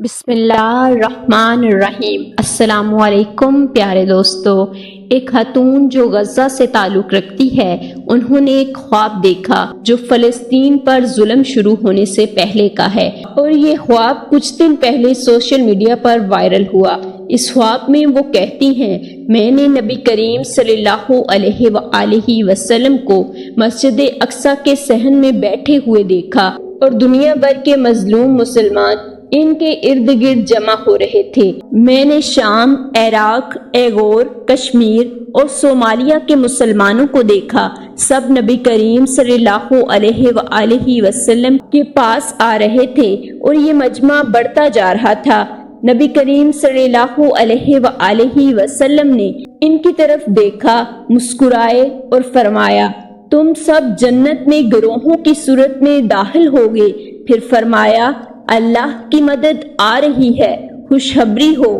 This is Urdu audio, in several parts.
بسم اللہ الرحمن الرحیم۔ السلام علیکم پیارے دوستو۔ ایک خاتون جو غزہ سے تعلق رکھتی ہے، انہوں نے ایک خواب دیکھا جو فلسطین پر ظلم شروع ہونے سے پہلے کا ہے، اور یہ خواب کچھ دن پہلے سوشل میڈیا پر وائرل ہوا۔ اس خواب میں وہ کہتی ہیں، میں نے نبی کریم صلی اللہ علیہ وآلہ وسلم کو مسجد اقصی کے صحن میں بیٹھے ہوئے دیکھا، اور دنیا بھر کے مظلوم مسلمان ان کے ارد گرد جمع ہو رہے تھے۔ میں نے شام، عراق، ایغور، کشمیر اور صومالیہ کے مسلمانوں کو دیکھا، سب نبی کریم صلی اللہ علیہ وآلہ وسلم کے پاس آ رہے تھے، اور یہ مجمع بڑھتا جا رہا تھا۔ نبی کریم صلی اللہ علیہ وآلہ وسلم نے ان کی طرف دیکھا، مسکرائے اور فرمایا، تم سب جنت میں گروہوں کی صورت میں داخل ہوگے۔ پھر فرمایا، اللہ کی مدد آ رہی ہے، خوشخبری ہو۔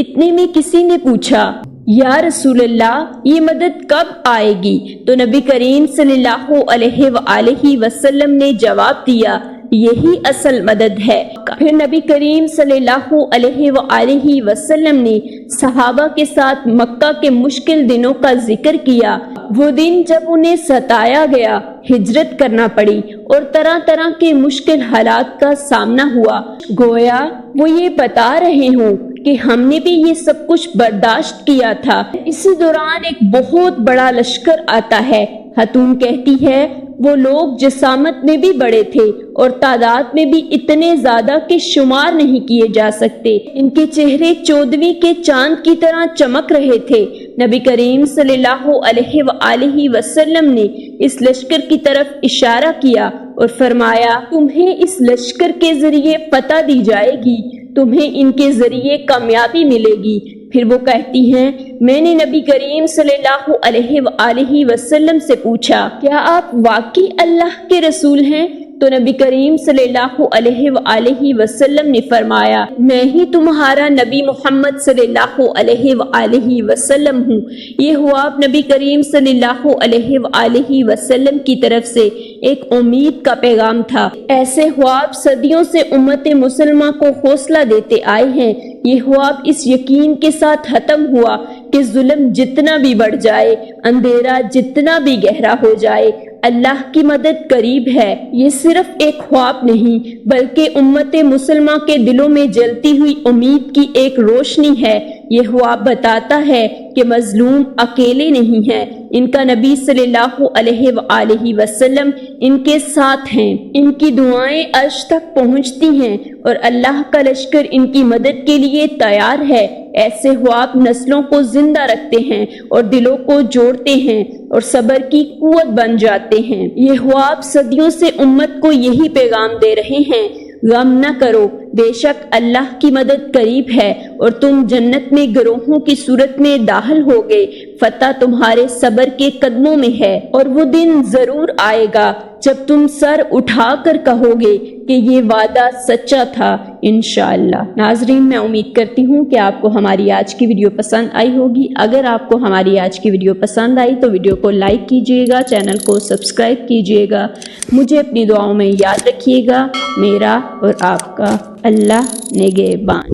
اتنے میں کسی نے پوچھا، یا رسول اللہ، یہ مدد کب آئے گی؟ تو نبی کریم صلی اللہ علیہ وآلہ وسلم نے جواب دیا، یہی اصل مدد ہے۔ پھر نبی کریم صلی اللہ علیہ وآلہ وسلم نے صحابہ کے ساتھ مکہ کے مشکل دنوں کا ذکر کیا، وہ دن جب انہیں ستایا گیا، ہجرت کرنا پڑی اور طرح طرح کے مشکل حالات کا سامنا ہوا، گویا وہ یہ بتا رہے ہوں کہ ہم نے بھی یہ سب کچھ برداشت کیا تھا۔ اسی دوران ایک بہت بڑا لشکر آتا ہے۔ خاتون کہتی ہے، وہ لوگ جسامت میں بھی بڑے تھے اور تعداد میں بھی اتنے زیادہ کہ شمار نہیں کیے جا سکتے۔ ان کے چہرے 14ویں کے چاند کی طرح چمک رہے تھے۔ نبی کریم صلی اللہ علیہ وآلہ وسلم نے اس لشکر کی طرف اشارہ کیا اور فرمایا، تمہیں اس لشکر کے ذریعے فتح دی جائے گی، تمہیں ان کے ذریعے کامیابی ملے گی۔ پھر وہ کہتی ہیں، میں نے نبی کریم صلی اللہ علیہ وآلہ وسلم سے پوچھا، کیا آپ واقعی اللہ کے رسول ہیں؟ تو نبی کریم صلی اللہ علیہ وآلہ وسلم نے فرمایا، میں ہی تمہارا نبی محمد صلی اللہ علیہ وآلہ وسلم ہوں۔ یہ خواب نبی کریم صلی اللہ علیہ وآلہ وسلم کی طرف سے ایک امید کا پیغام تھا۔ ایسے خواب صدیوں سے امت مسلمہ کو حوصلہ دیتے آئے ہیں۔ یہ خواب اس یقین کے ساتھ ختم ہوا کہ ظلم جتنا بھی بڑھ جائے، اندھیرا جتنا بھی گہرا ہو جائے، اللہ کی مدد قریب ہے۔ یہ صرف ایک خواب نہیں بلکہ امت مسلمہ کے دلوں میں جلتی ہوئی امید کی ایک روشنی ہے۔ یہ خواب بتاتا ہے کہ مظلوم اکیلے نہیں ہیں، ان کا نبی صلی اللہ علیہ وآلہ وسلم ان کے ساتھ ہیں، ان کی دعائیں عرش تک پہنچتی ہیں اور اللہ کا لشکر ان کی مدد کے لیے تیار ہے۔ ایسے خواب نسلوں کو زندہ رکھتے ہیں اور دلوں کو جوڑتے ہیں اور صبر کی قوت بن جاتے ہیں۔ یہ خواب صدیوں سے امت کو یہی پیغام دے رہے ہیں، غم نہ کرو، بے شک اللہ کی مدد قریب ہے اور تم جنت میں گروہوں کی صورت میں داخل ہوگے، فتح تمہارے صبر کے قدموں میں ہے، اور وہ دن ضرور آئے گا جب تم سر اٹھا کر کہو گے کہ یہ وعدہ سچا تھا، انشاءاللہ۔ ناظرین، میں امید کرتی ہوں کہ آپ کو ہماری آج کی ویڈیو پسند آئی ہوگی۔ اگر آپ کو ہماری آج کی ویڈیو پسند آئی تو ویڈیو کو لائک کیجیے گا، چینل کو سبسکرائب کیجیے گا، مجھے اپنی دعاؤں میں یاد رکھیے گا۔ میرا اور آپ کا اللہ نگہبان۔